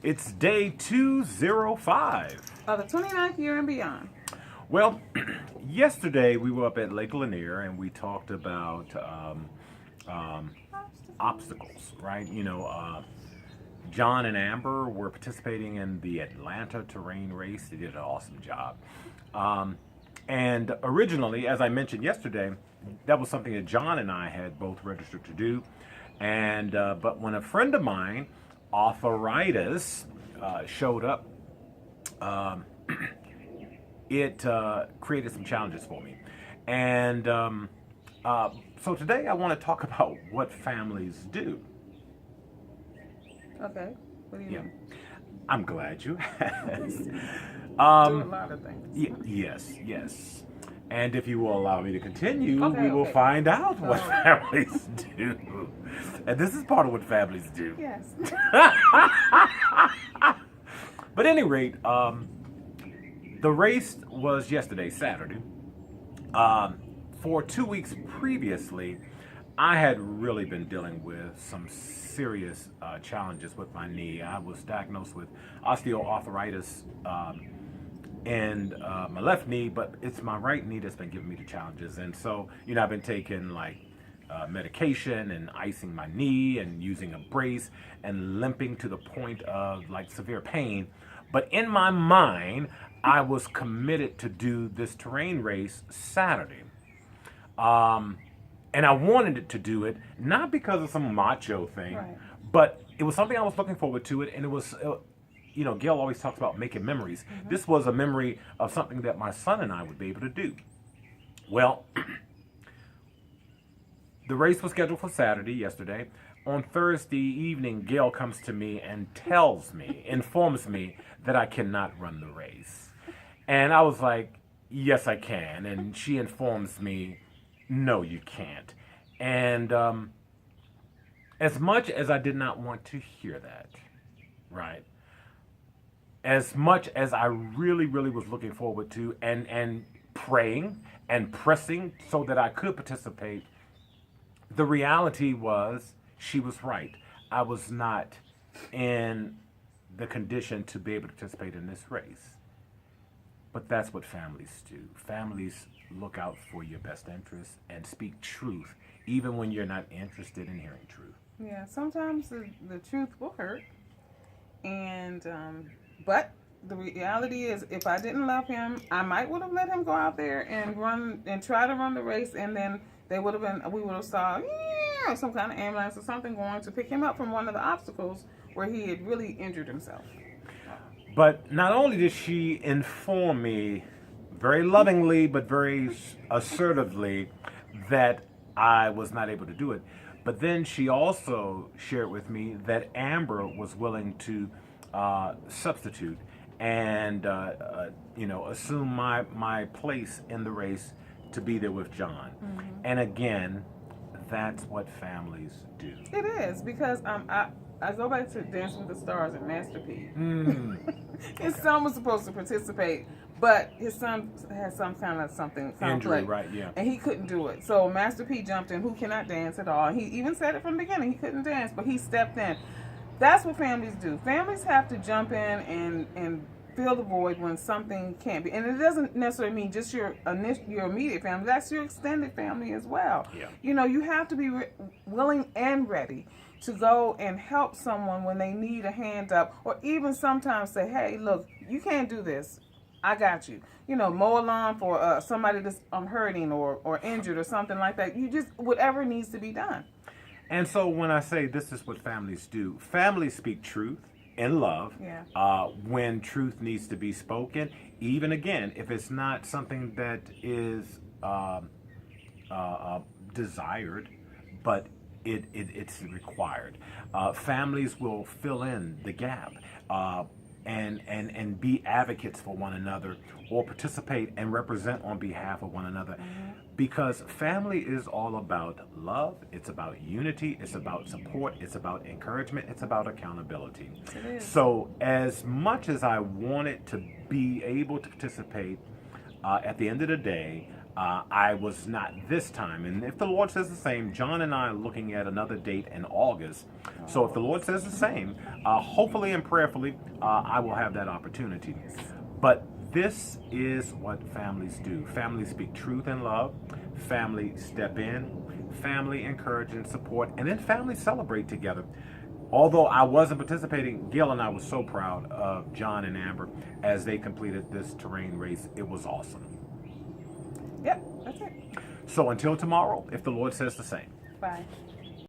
It's day 205. Of the 29th year and beyond. Well, yesterday we were up at Lake Lanier and we talked about obstacles, right? John and Amber were participating in the Atlanta terrain race. They did an awesome job. And originally, as I mentioned yesterday, that was something that John and I had both registered to do. And but when a friend of mine, arthritis, showed up, it created some challenges for me. And so today I want to talk about what families do. Okay. What do you mean? I'm glad you asked. Do a lot of things. Yes. And if you will allow me to continue, Okay, we will okay. find out what Oh. families do. And this is part of what families do. Yes. But at any rate, the race was yesterday, Saturday. For 2 weeks previously, I had really been dealing with some serious challenges with my knee. I was diagnosed with osteoarthritis in my left knee, but it's my right knee that's been giving me the challenges. And so, I've been taking medication and icing my knee and using a brace and limping to the point of severe pain. But in my mind, I was committed to do this terrain race Saturday. And I wanted to do it, not because of some macho thing, Right. but it was something I was looking forward to it. And it was, Gail always talks about making memories. Mm-hmm. This was a memory of something that my son and I would be able to do. Well, the race was scheduled for Saturday, yesterday. On Thursday evening, Gail comes to me and informs me that I cannot run the race. And I was like, yes, I can. And she informs me, no, you can't. And as much as I did not want to hear that, right, as much as I really, really was looking forward to and praying and pressing so that I could participate, the reality was she was right. I was not in the condition to be able to participate in this race. But that's what families do. Families look out for your best interests and speak truth, even when you're not interested in hearing truth. Yeah, sometimes the truth will hurt. And, but the reality is, if I didn't love him, I might would have let him go out there and try to run the race, and then we would have saw some kind of ambulance or something going to pick him up from one of the obstacles where he had really injured himself. But not only did she inform me very lovingly but very assertively that I was not able to do it, but then she also shared with me that Amber was willing to substitute and assume my place in the race to be there with John. Mm-hmm. And again, that's what families do. It is, because I go back to Dancing with the Stars and Master P. His son was supposed to participate, but his son had some kind of injury, right? Yeah. And he couldn't do it. So Master P jumped in, who cannot dance at all. He even said it from the beginning. He couldn't dance, but he stepped in. That's what families do. Families have to jump in and fill the void when something can't be. And it doesn't necessarily mean just your immediate family. That's your extended family as well. Yeah. You have to be willing and ready to go and help someone when they need a hand up, or even sometimes say, hey, look, you can't do this. I got you. Mow a lawn for somebody that's hurting or injured or something like that. You just, whatever needs to be done. And so when I say this is what families do, families speak truth in love. Yeah. When truth needs to be spoken, even again, if it's not something that is desired, but it's required. Families will fill in the gap and be advocates for one another, or participate and represent on behalf of one another. Mm-hmm. Because family is all about love, it's about unity, it's about support, it's about encouragement, it's about accountability. It is. So as much as I wanted to be able to participate, at the end of the day, I was not this time. And if the Lord says the same, John and I are looking at another date in August. So if the Lord says the same, hopefully and prayerfully, I will have that opportunity. But this is what families do. Families speak truth and love. Family step in. Family encourage and support. And then families celebrate together. Although I wasn't participating, Gail and I were so proud of John and Amber as they completed this terrain race. It was awesome. Yep, that's it. So until tomorrow, if the Lord says the same. Bye.